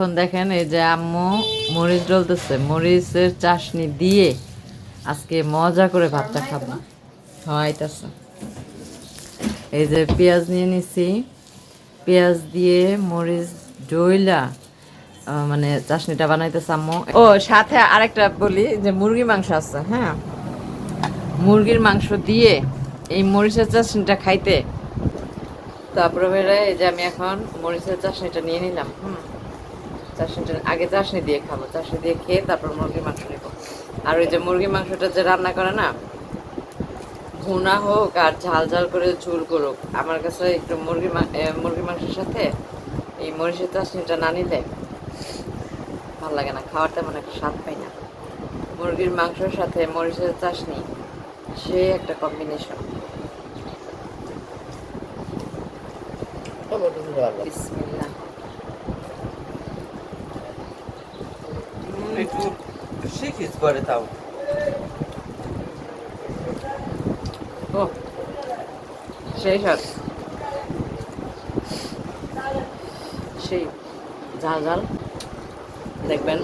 এখন দেখেন এই যে আম্মু মরিচ ডলতেছে, মরিচের চাশনি দিয়ে আজকে মজা করে ভাতটা খাবো। হয়তাছে এই যে পেঁয়াজ নিয়ে নিছি, পেঁয়াজ দিয়ে মরিচ ডইলা মানে চাশনিটা বানাইতেছে আম্মু। ও সাথে আরেকটা বলি যে মুরগি মাংস আছে, হ্যাঁ মুরগির মাংস দিয়ে এই মরিচের চাশনিটা খাইতে। তারপরে বেড়ে এই যে আমি এখন মরিচের চাশনিটা নিয়ে নিলাম। চাশনিটা আগে চাশনি দিয়ে খাবো, চাশনি দিয়ে খেয়ে তারপর মুরগির মাংস নেবো। আর ওই যে মুরগির মাংসটা যে রান্না করে না, ভুনা হোক আর ঝাল ঝাল করে ঝুল করুক, আমার কাছে একটু মুরগির মাংসের সাথে এই মরিচের চাশনিটা না নিলে ভালো লাগে না, খাওয়ার তেমন একটা স্বাদ পাই না। মুরগির মাংসের সাথে মরিচের চাশনি সে একটা কম্বিনেশন। বিসমিল্লাহ। একটু শিখিস করে তাও। ও সেই স্বাদ, সেই ঝাল ঝাল, দেখবেন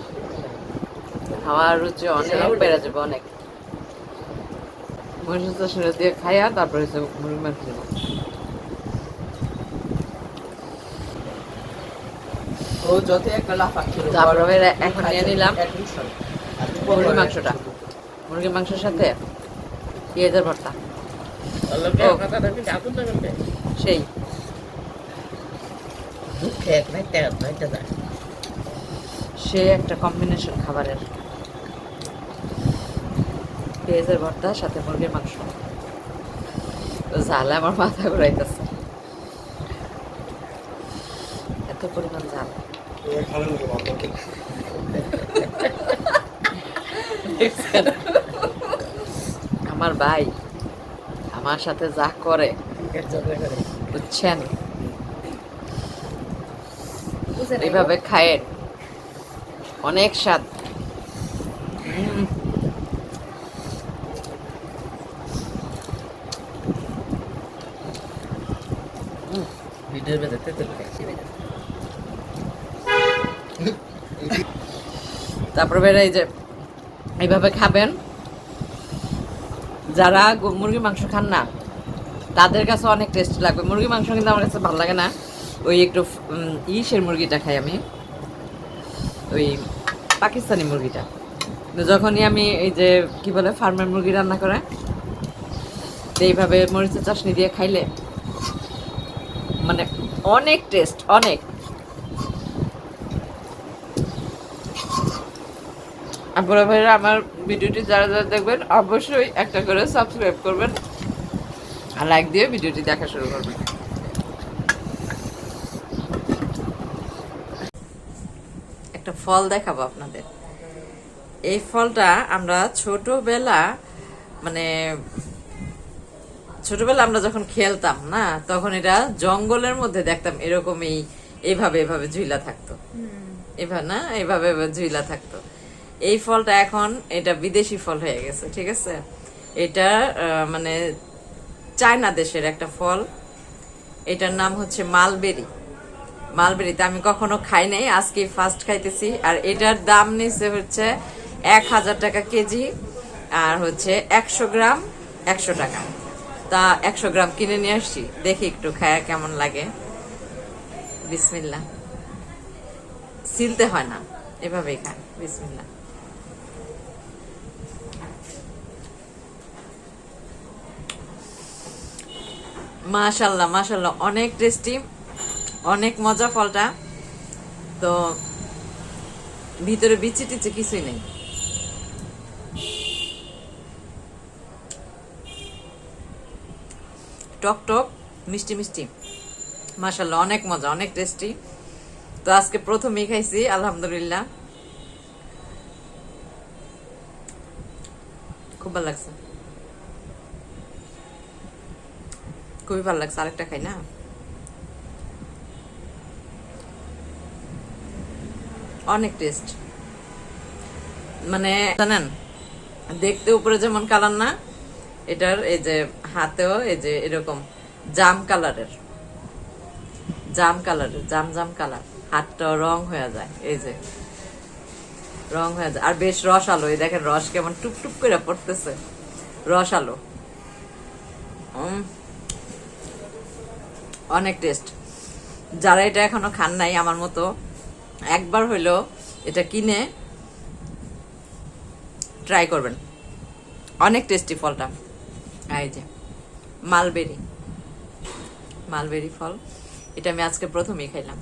খাওয়ার রুচি অনেক বেড়ে যাবে, অনেক। মরিচের চাশনি দিয়ে খাইয়া তারপরে হচ্ছে মুরগির মাংস নেবো। ও যত একটা লাফা ছিল তারপরে এখন নিয়ে নিলাম মুরগির মাংসটা, মুরগির মাংসের সাথে পেঁয়াজের ভর্তা। সেই সে একটা কম্বিনেশন খাবারের, পেঁয়াজের ভর্তা সাথে মুরগির মাংস। ঝালে আমার মাথা ঘুরাইতেছে, এত পরিমাণ ঝাল। আমার ভাই আমার সাথে যা করে বুঝছেন, এইভাবে খায় অনেক স্বাদ। তারপরে বেড়ে এই যে এইভাবে খাবেন, যারা মুরগির মাংস খান না তাদের কাছে অনেক টেস্ট লাগবে। মুরগির মাংস কিন্তু আমার কাছে ভালো লাগে না, ওই একটু ইসের মুরগিটা খাই আমি, ওই পাকিস্তানি মুরগিটা। যখনই আমি এই যে কি বলে ফার্মের মুরগি রান্না করে এইভাবে মরিচের চাশনি দিয়ে খাইলে মানে অনেক টেস্ট, অনেক। আপনারা ভাইরা আমার ভিডিওটি যারা যারা দেখবেন অবশ্যই একটা করে সাবস্ক্রাইব করবেন আর লাইক দিয়ে ভিডিওটি দেখা শুরু করবেন। একটা ফল দেখাবো আপনাদের। এই ফলটা আমরা ছোটবেলা আমরা যখন খেলতাম না, তখন এটা জঙ্গলের মধ্যে দেখতাম এরকমই, এইভাবে এভাবে ঝুইলা থাকতো, এভাবে না এইভাবে ঝুইলা থাকতো। এই ফলটা এখন এটা বিদেশি ফল হয়ে গেছে, ঠিক আছে। এটা মানে চায়না দেশের একটা ফল, এটার নাম হচ্ছে মালবেরি। মালবেরিতে আমি কখনো খাই নাই, আজকে ফার্স্ট খাইতেছি। আর এটার দাম নিচ্ছে হচ্ছে 1000 টাকা কেজি, আর হচ্ছে 100 গ্রাম 100 টাকা। তা 100 গ্রাম কিনে নিয়ে আসছি, দেখি একটু খায়া কেমন লাগে। বিসমিল্লাহ। ছিলতে হয় না, এভাবেই খায়। বিসমিল্লাহ। মাশাল্লাহ মাশাল্লাহ, অনেক টেস্টি, অনেক মজা ফলটা। তো ভিতরে বিচি টিচি কিছুই নেই। টক টক মিষ্টি মিষ্টি, মাশাল্লাহ অনেক মজা, অনেক টেস্টি। তো আজকে প্রথমেই খাইছি, আলহামদুলিল্লাহ খুব ভালো লাগছে, খুবই ভালো লাগছে। আরেকটা খাই না, অনেক টেস্ট। মানে জানেন দেখতে উপরে যেমন কালার না, এটার এই যে হাতেও এই যে এরকম জাম কালারের, জাম জাম কালার। হাতটাও রং হয়ে যায়, এই যে রং হয়ে যায়। আর বেশ রস আলো, এই দেখেন রস কেমন টুপটুপ করে পড়তেছে, রস আলো। অনেক টেস্ট। যারা এটা এখনো খান নাই আমার মতো, একবার হইলো এটা কিনে ট্রাই করবেন, অনেক টেস্টি ফলটা। এই যে মালবেরি, মালবেরি ফল, এটা আমি আজকে প্রথমেই খাইলাম,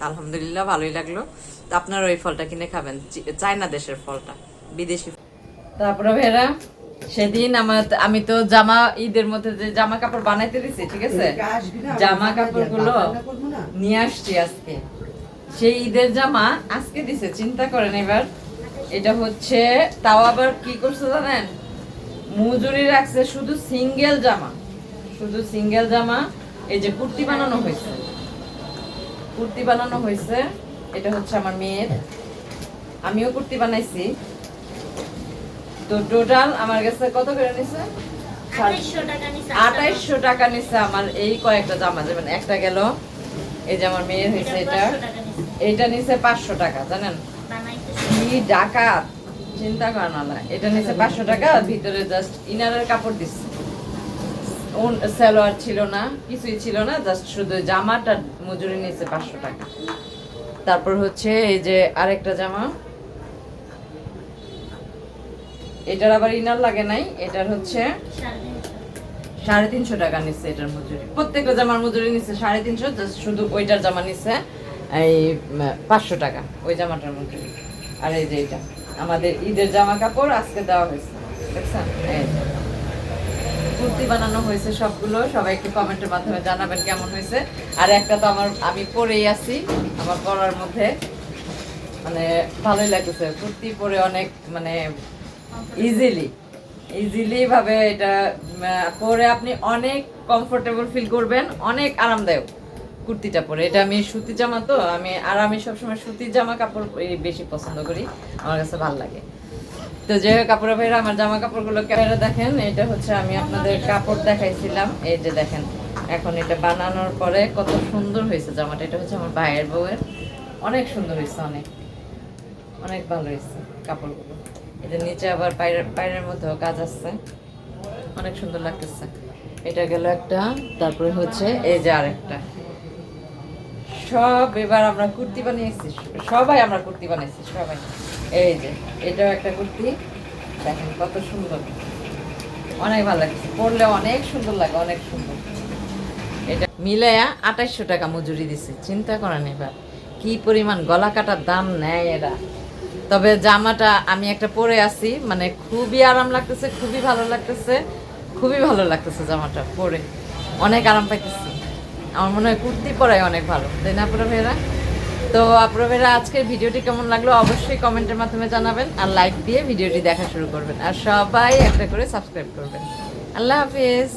আলহামদুলিল্লাহ ভালোই লাগলো। তো আপনারা ওই ফলটা কিনে খাবেন, চায়না দেশের ফলটা, বিদেশি। তারপরে ভেরা সেদিন আমি তো জামা, ঈদের মধ্যে যে জামা কাপড় বানাইতে দিছি, ঠিক আছে, জামা কাপড় গুলো নিয়ে আসছি আজকে। সেই ঈদের জামা আজকে দিছে, চিন্তা করেন এবার। এটা হচ্ছে, তাও আবার কি করছে জানেন, মজুরি রাখছে শুধু সিঙ্গেল জামা, শুধু সিঙ্গেল জামা। এই যে কুর্তি বানানো হয়েছে, কুর্তি বানানো হয়েছে। এটা হচ্ছে আমার মেয়ের, আমিও কুর্তি বানাইছি। তো টোটাল আমার কাছে কত করে নিছে? 2800 টাকা নিছে আমার এই কয়েকটা জামা। যেমন একটা গেল, এই যে আমার মেয়ের হয়েছে এটা, এটা নিছে 500 টাকা। জানেন কি ডাকাত, চিন্তা করেন না। এটা নিছে 500 টাকা, ভিতরে জাস্ট ইনারের কাপড় দিচ্ছে, সালোয়ার ছিল না, কিছুই ছিল না, জাস্ট শুধু জামাটা মজুরি নিছে 500 টাকা। তারপর হচ্ছে এই যে আরেকটা জামা, এটার আবার ইনার লাগে নাই, এটার হচ্ছে 350 টাকা নিচ্ছে এটার মজুরি। প্রত্যেকটা জামার মজুরি নিচ্ছে 350, জাস্ট শুধু ওইটার জামা নিচ্ছে এই 500 টাকা, ওই জামাটার মজুরি। আর এই যে এটা আমাদের ঈদের জামা কাপড় আজকে দেওয়া হয়েছে, দেখছেন। এই কুর্তি বানানো হয়েছে সবগুলো, সবাই একটু কমেন্টের মাধ্যমে জানাবেন কেমন হয়েছে। আর একটা তো আমি পরেই আছি, আমার পরার মধ্যে মানে ভালোই লাগতেছে, কুর্তি পরে অনেক মানে ইজিলি ভাবে এটা পরে আপনি অনেক কমফোর্টেবল ফিল করবেন, অনেক আরামদায়ক কুর্তিটা পরে। এটা আমি সুতি জামা, তো আমি সবসময় সুতির জামা কাপড় বেশি পছন্দ করি, আমার কাছে ভালো লাগে। তো যে কাপড়ের ভাইরা আমার জামা কাপড়গুলো ক্যামেরা দেখেন, এটা হচ্ছে আমি আপনাদের কাপড় দেখাইছিলাম, এই যে দেখেন এখন এটা বানানোর পরে কত সুন্দর হয়েছে জামাটা। এটা হচ্ছে আমার ভাইয়ের বউয়ের, অনেক সুন্দর হয়েছে, অনেক অনেক ভালো হয়েছে কাপড়গুলো। এটা নিচে আবার পায়ের মধ্যেও কাজ আছে, অনেক সুন্দর লাগতেছে। এটা গেল একটা, তারপরে হচ্ছে এই যে আরেকটা। সব এবার আমরা কুর্তি বানিয়েছি, সবাই আমরা কুর্তি বানিয়েছি সবাই। এই যে এটাও একটা কুর্তি, দেখেন কত সুন্দর, অনেক ভালো লাগছে, পরলে অনেক সুন্দর লাগে, অনেক সুন্দর। এটা মিলাইয়া 2800 টাকা মজুরি দিছে, চিন্তা করেন এবার কি পরিমাণ গলা কাটার দাম নেয় এরা। তবে জামাটা আমি একটা পরে আছি, মানে খুবই আরাম লাগতেছে, খুবই ভালো লাগতেছে, খুবই ভালো লাগতেছে জামাটা পরে, অনেক আরাম পাইতেছি। আমার মনে হয় কুর্তি পরাই অনেক ভালো, তাই না আপুরা ভাইয়েরা? তো আপুরা ভাইয়েরা আজকের ভিডিওটি কেমন লাগলো অবশ্যই কমেন্টের মাধ্যমে জানাবেন, আর লাইক দিয়ে ভিডিওটি দেখা শুরু করবেন, আর সবাই একটা করে সাবস্ক্রাইব করবেন। আল্লাহ হাফিজ।